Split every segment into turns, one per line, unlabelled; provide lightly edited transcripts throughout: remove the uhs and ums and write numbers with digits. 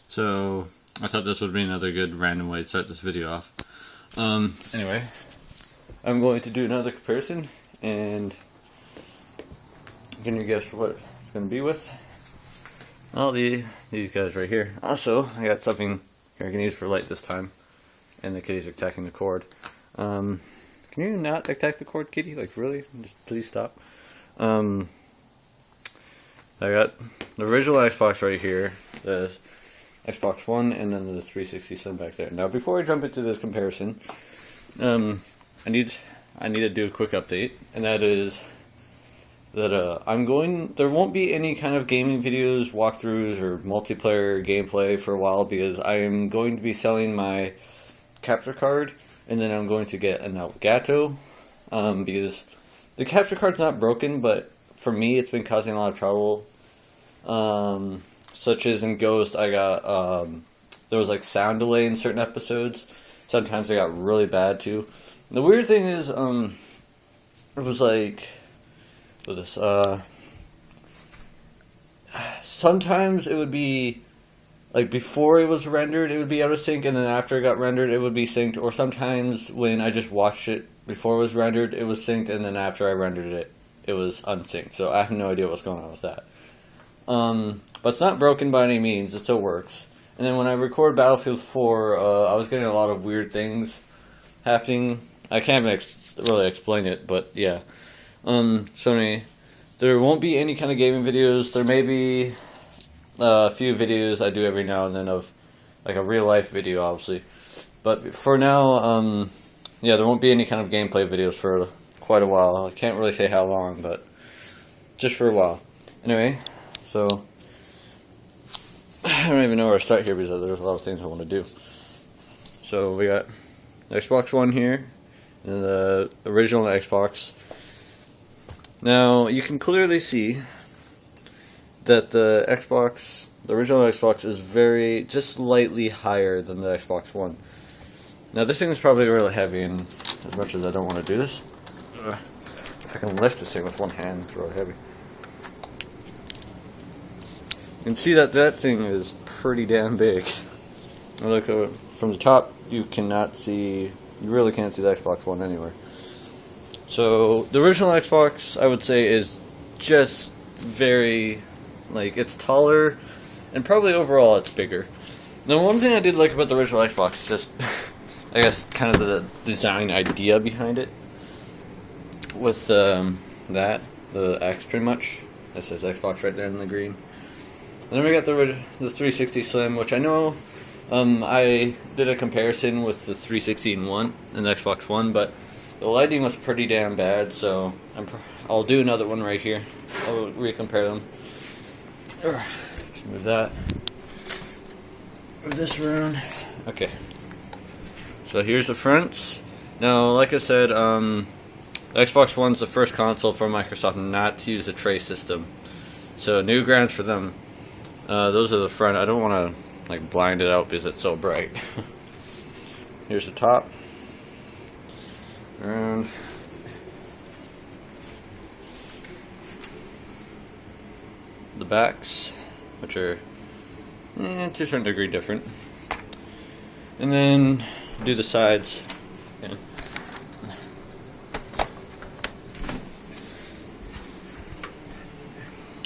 So I thought this would be another good random way to start this video off. Anyway, I'm going to do another comparison, and can you guess what it's going to be with? All these guys right here. Also, I got something here I can use for light this time, and the kitties are attacking the cord. Can you not attack the cord, kitty? Like, really? Just please stop. I got the original Xbox right here, the Xbox One, and then the 360 Slim back there. Now, before I jump into this comparison, I need to do a quick update, and that is that there won't be any kind of gaming videos, walkthroughs, or multiplayer gameplay for a while, because I am going to be selling my capture card, and then I'm going to get an Elgato, because the capture card's not broken, but for me it's been causing a lot of trouble. Such as in Ghost, I got, there was like sound delay in certain episodes. Sometimes they got really bad too. The weird thing is, it was like, with this, sometimes it would be, like before it was rendered, it would be out of sync, and then after it got rendered, it would be synced, or sometimes when I just watched it before it was rendered, it was synced, and then after I rendered it, it was unsynced. So I have no idea what's going on with that. But it's not broken by any means, it still works. And then when I record Battlefield 4, I was getting a lot of weird things happening. I can't even really explain it, but yeah. So anyway, there won't be any kind of gaming videos. There may be a few videos I do every now and then of, like, a real life video, obviously. But for now, yeah, there won't be any kind of gameplay videos for quite a while. I can't really say how long, but just for a while. Anyway, so I don't even know where to start here because there's a lot of things I want to do. So we got the Xbox One here, and the original Xbox. Now you can clearly see that the original Xbox is just slightly higher than the Xbox One. Now this thing is probably really heavy, and as much as I don't want to do this, if I can lift this thing with one hand, it's really heavy. You can see that thing is pretty damn big. Look, from the top, you really can't see the Xbox One anywhere. So, the original Xbox, I would say, is just very, like, it's taller, and probably overall it's bigger. Now, one thing I did like about the original Xbox is just, I guess, kind of the design idea behind it. With the X pretty much. That says Xbox right there in the green. And then we got the 360 Slim, which I know I did a comparison with the 360 and the Xbox One, but the lighting was pretty damn bad, so I'll do another one right here. I'll recompare them. Just move that. Move this around. Okay. So here's the fronts. Now, like I said, the Xbox One's the first console from Microsoft not to use a tray system. So new grounds for them. Those are the front. I don't want to like blind it out because it's so bright. Here's the top. And the backs, which are to a certain degree different. And then do the sides. Yeah.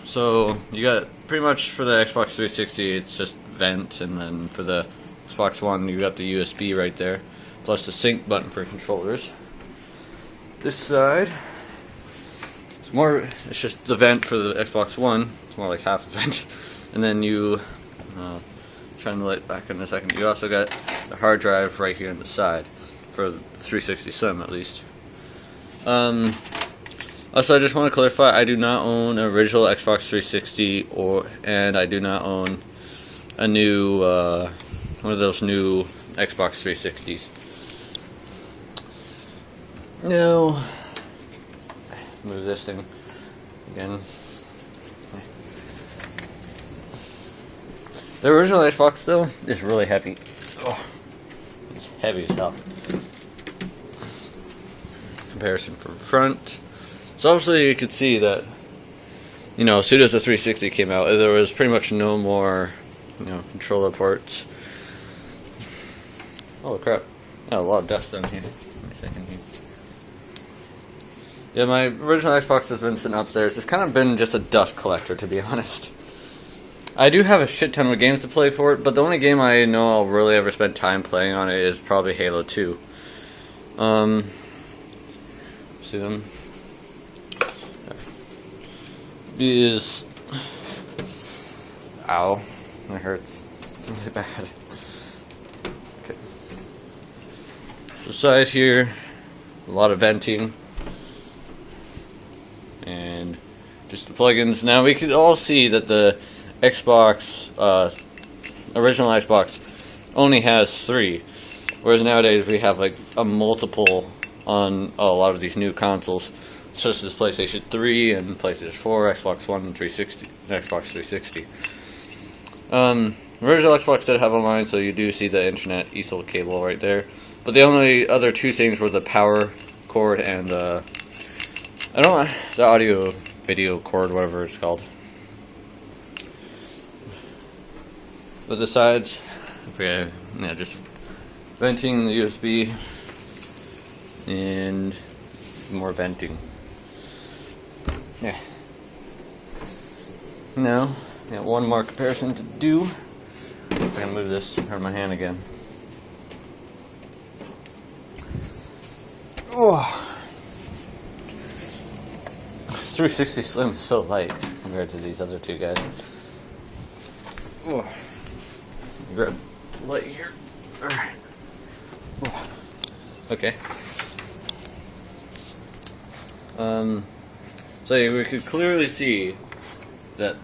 So you got pretty much for the Xbox 360, it's just vent, and then for the Xbox One, you got the USB right there, plus the sync button for controllers. This side, it's just the vent for the Xbox One. It's more like half a vent, and then you trying to light back in a second. You also got the hard drive right here on the side for the 360 Slim, at least. Also, I just want to clarify, I do not own an original Xbox 360, and I do not own a new, one of those new Xbox 360s. Now, move this thing again. The original Xbox, though, is really heavy. Oh, it's heavy as hell. Comparison from front. So obviously you could see that, you know, as soon as the 360 came out, there was pretty much no more controller ports. Oh crap! Got a lot of dust on here. Give me a second here. Yeah, my original Xbox has been sitting upstairs. It's kind of been just a dust collector, to be honest. I do have a shit ton of games to play for it, but the only game I know I'll really ever spend time playing on it is probably Halo 2. See them? Is... Ow. That hurts. Really bad. Okay. Beside here, a lot of venting. And just the plugins. Now we can all see that the Xbox, original Xbox, only has 3, whereas nowadays we have like a multiple on a lot of these new consoles, such as PlayStation 3 and PlayStation 4, Xbox One, and 360, Xbox 360. Original Xbox did have online, so you do see the Internet Ethernet cable right there. But the only other 2 things were the power cord and the audio video cord, whatever it's called. But the sides, just venting the USB and more venting. Yeah. Now, got one more comparison to do. I'm gonna move this around my hand again. Oh. 360 Slim is so light compared to these other 2 guys. Oh. Grab light here. Okay. So we could clearly see that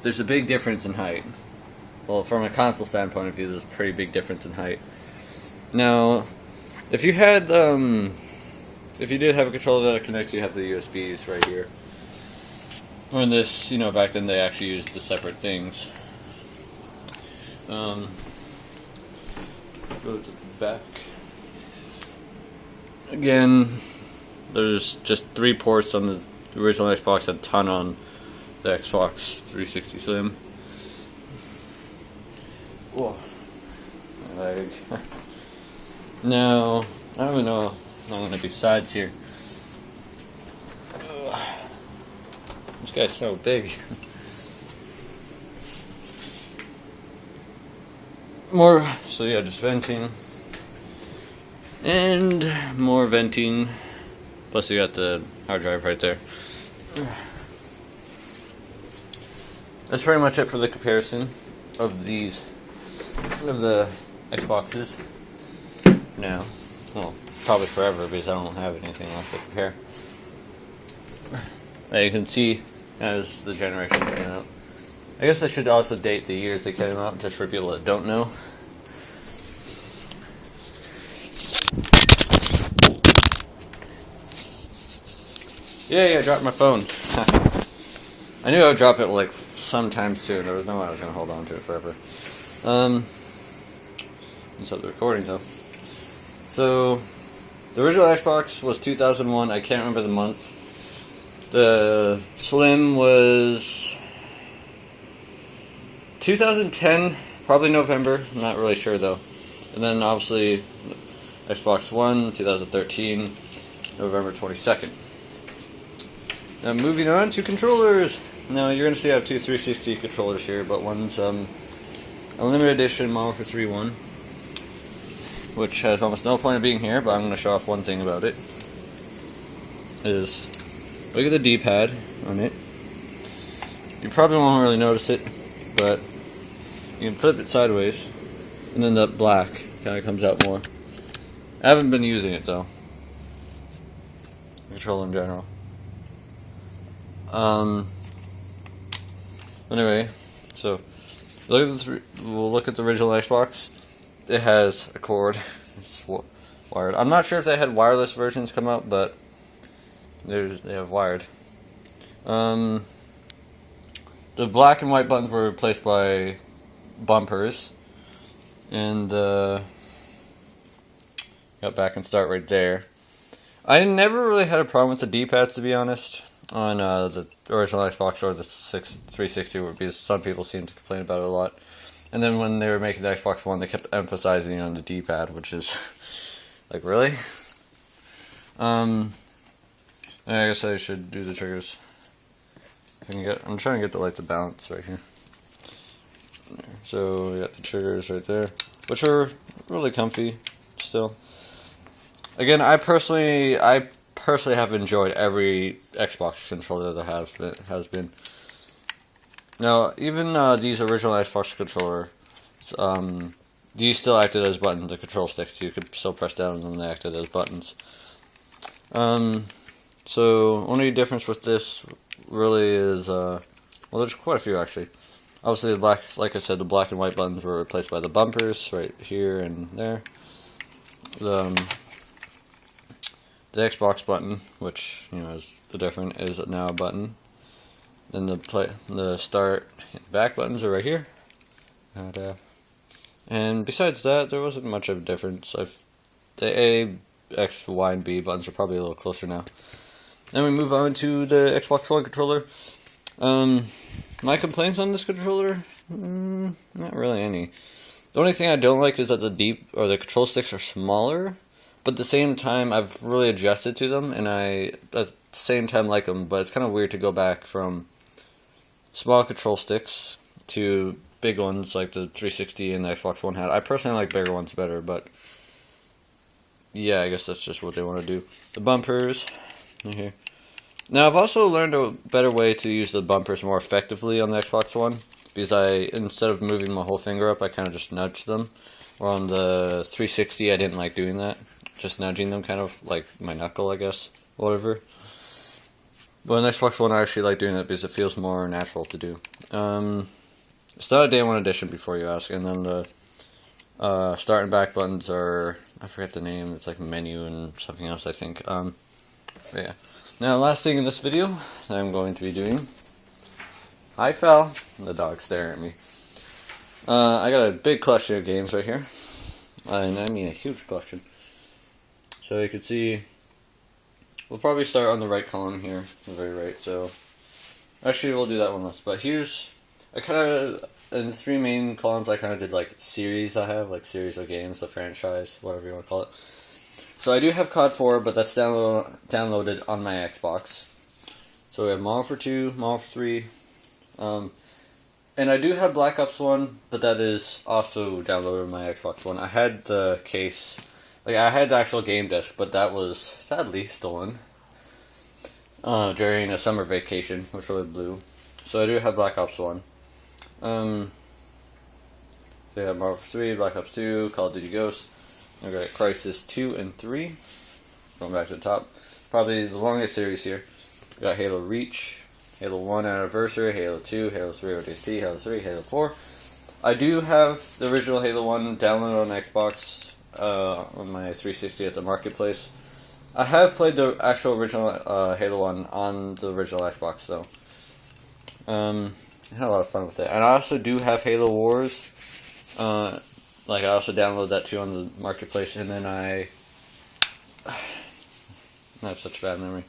there's a big difference in height. Well, from a console standpoint of view, there's a pretty big difference in height. Now, if you had, if you did have a controller that connects, you have the USBs right here. Or in this, back then they actually used the separate things. Go to the back. Again, there's just 3 ports on the original Xbox and a ton on the Xbox 360 Slim. Whoa. My leg. Now, I don't even know. I'm going to do sides here. This guy's so big. So yeah, just venting. And more venting. Plus you got the hard drive right there. That's pretty much it for the comparison of the Xboxes. Now, well, probably forever because I don't have anything left to compare. Now you can see as the generations came out. I guess I should also date the years they came out, just for people that don't know. Yeah, I dropped my phone. I knew I would drop it like sometime soon. There was no way I was going to hold on to it forever. Let's stop the recording though. So, the original Xbox was 2001. I can't remember the month. The Slim was 2010, probably November. I'm not really sure though. And then obviously Xbox One, 2013, November 22nd. Now moving on to controllers. Now you're going to see I have 2 360 controllers here, but one's a limited edition model for 3.1, which has almost no point of being here, but I'm going to show off one thing about it. Look at the D-pad on it. You probably won't really notice it, but you can flip it sideways, and then the black kind of comes out more. I haven't been using it though. Control in general. Anyway, so we'll look at the original Xbox. It has a cord. It's wired. I'm not sure if they had wireless versions come out, but they have wired. The black and white buttons were replaced by bumpers, and got back and start right there. I never really had a problem with the D-pads, to be honest. on the original Xbox or the 360, because some people seem to complain about it a lot. And then when they were making the Xbox One, they kept emphasizing on the D-pad, which is like, really? I guess I should do the triggers. I'm trying to get the balance right here. So we got the triggers right there, which are really comfy still. Again, I personally have enjoyed every Xbox controller that has been. Now, even these original Xbox controllers, these still acted as buttons. The control sticks, you could still press down and they acted as buttons. So only difference with this really is, well, there's quite a few actually. Obviously, like I said, the black and white buttons were replaced by the bumpers right here and there. The Xbox button, which is different, is now a button. Then the start and back buttons are right here. And besides that, there wasn't much of a difference. The A, X, Y, and B buttons are probably a little closer now. Then we move on to the Xbox One controller. My complaints on this controller? Not really any. The only thing I don't like is that the control sticks are smaller, but at the same time, I've really adjusted to them, and I, at the same time, like them, but it's kind of weird to go back from small control sticks to big ones like the 360 and the Xbox One had. I personally like bigger ones better, but yeah, I guess that's just what they want to do. The bumpers, right here. Now, I've also learned a better way to use the bumpers more effectively on the Xbox One, because instead of moving my whole finger up, I kind of just nudged them. Or on the 360, I didn't like doing that. Just nudging them, kind of like my knuckle, I guess. Whatever. But on the Xbox One, I actually like doing that because it feels more natural to do. It's not a Day 1 edition, before you ask. And then the start and back buttons are, I forget the name, it's like menu and something else, I think. But yeah. Now, last thing in this video that I'm going to be doing. I fell. The dog's staring at me. I got a big collection of games right here. And I mean a huge collection. So you can see, we'll probably start on the right column here, the very right. So, actually we'll do that one last. But in the three main columns, I kind of did like series I have, like series of games, the franchise, whatever you want to call it. So I do have COD 4, but that's downloaded on my Xbox. So we have Modern Warfare 2, Modern Warfare 3, and I do have Black Ops 1, but that is also downloaded on my Xbox One. I had the case, I had the actual game disc, but that was sadly stolen during a summer vacation, which really blew. So I do have Black Ops 1. So we have Modern Warfare 3, Black Ops 2, Call of Duty Ghosts. We got Crysis 2 and 3. Going back to the top. Probably the longest series here. We got Halo Reach, Halo 1 Anniversary, Halo 2, Halo 3 ODST, Halo 3, Halo 4. I do have the original Halo 1 downloaded on Xbox, on my 360 at the Marketplace. I have played the actual original Halo 1 on the original Xbox, though. I had a lot of fun with it. And I also do have Halo Wars. I also downloaded that too on the Marketplace, and then I have such bad memory.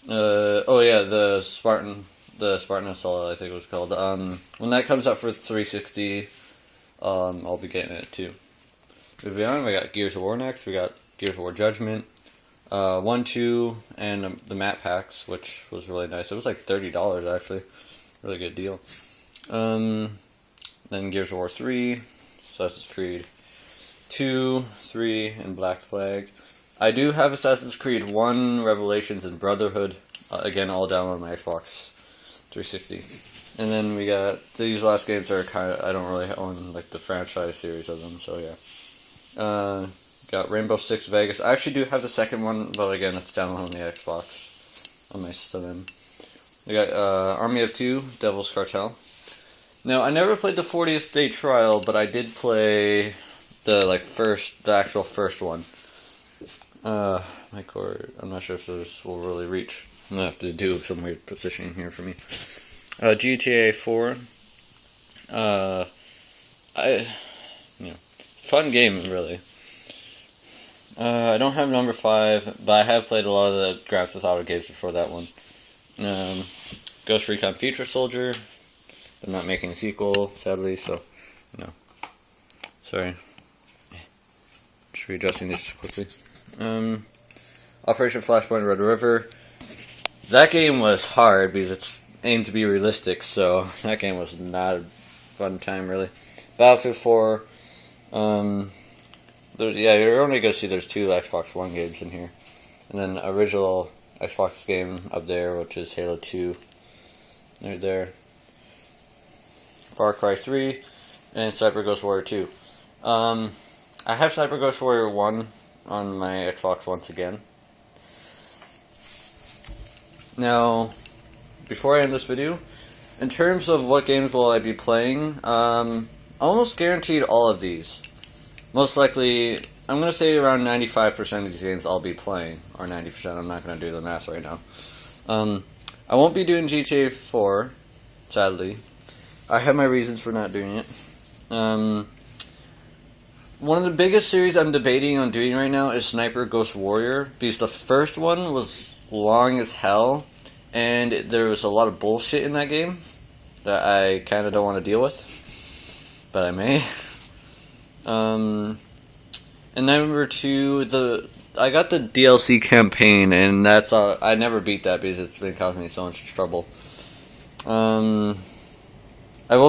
The Spartan Assault, I think it was called. When that comes out for 360, I'll be getting it too. Moving on, we got Gears of War next. We got Gears of War Judgment, 1, 2, and the map packs, which was really nice. It was like $30 actually, really good deal. Then Gears of War 3, Assassin's Creed 2, 3, and Black Flag. I do have Assassin's Creed 1, Revelations, and Brotherhood. Again, all downloaded on my Xbox 360. And then we got, these last games are I don't really own the franchise series of them, so yeah. Got Rainbow Six Vegas. I actually do have the second one, but again, it's downloaded on the Xbox, on my system. We got Army of Two, Devil's Cartel. Now, I never played the 40th Day Trial, but I did play the actual first one. My cord, I'm not sure if this will really reach. I'm gonna have to do some weird positioning here for me. GTA 4. Fun game, really. I don't have number 5, but I have played a lot of the Grand Theft Auto games before that one. Ghost Recon Future Soldier. I'm not making a sequel, sadly, so, sorry. Just readjusting these quickly. Operation Flashpoint Red River. That game was hard because it's aimed to be realistic, so that game was not a fun time, really. Battlefield 4. You're only going to see there's 2 Xbox One games in here. And then original Xbox game up there, which is Halo 2. Right there. Far Cry 3. And Sniper Ghost Warrior 2. I have Sniper Ghost Warrior 1 on my Xbox once again. Now, before I end this video, in terms of what games will I be playing, almost guaranteed all of these. Most likely, I'm going to say around 95% of these games I'll be playing. Or 90%, I'm not going to do the math right now. I won't be doing GTA 4, sadly. I have my reasons for not doing it. One of the biggest series I'm debating on doing right now is Sniper Ghost Warrior, because the first one was long as hell, and there was a lot of bullshit in that game that I kind of don't want to deal with, but I may. And number 2, I got the DLC campaign, and that's I never beat that because it's been causing me so much trouble. I'll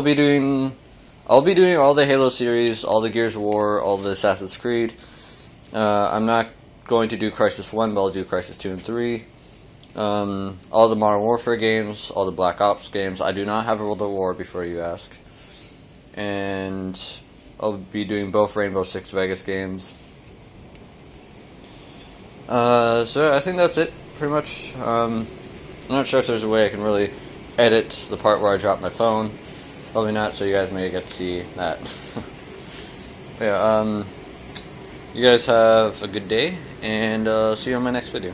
be doing all the Halo series, all the Gears of War, all the Assassin's Creed. I'm not going to do Crisis 1, but I'll do Crisis 2 and 3. All the Modern Warfare games, all the Black Ops games. I do not have World at War, before you ask. And I'll be doing both Rainbow Six Vegas games. So I think that's it, pretty much. I'm not sure if there's a way I can really edit the part where I drop my phone. Probably not, so you guys may get to see that. You guys have a good day, and see you on my next video.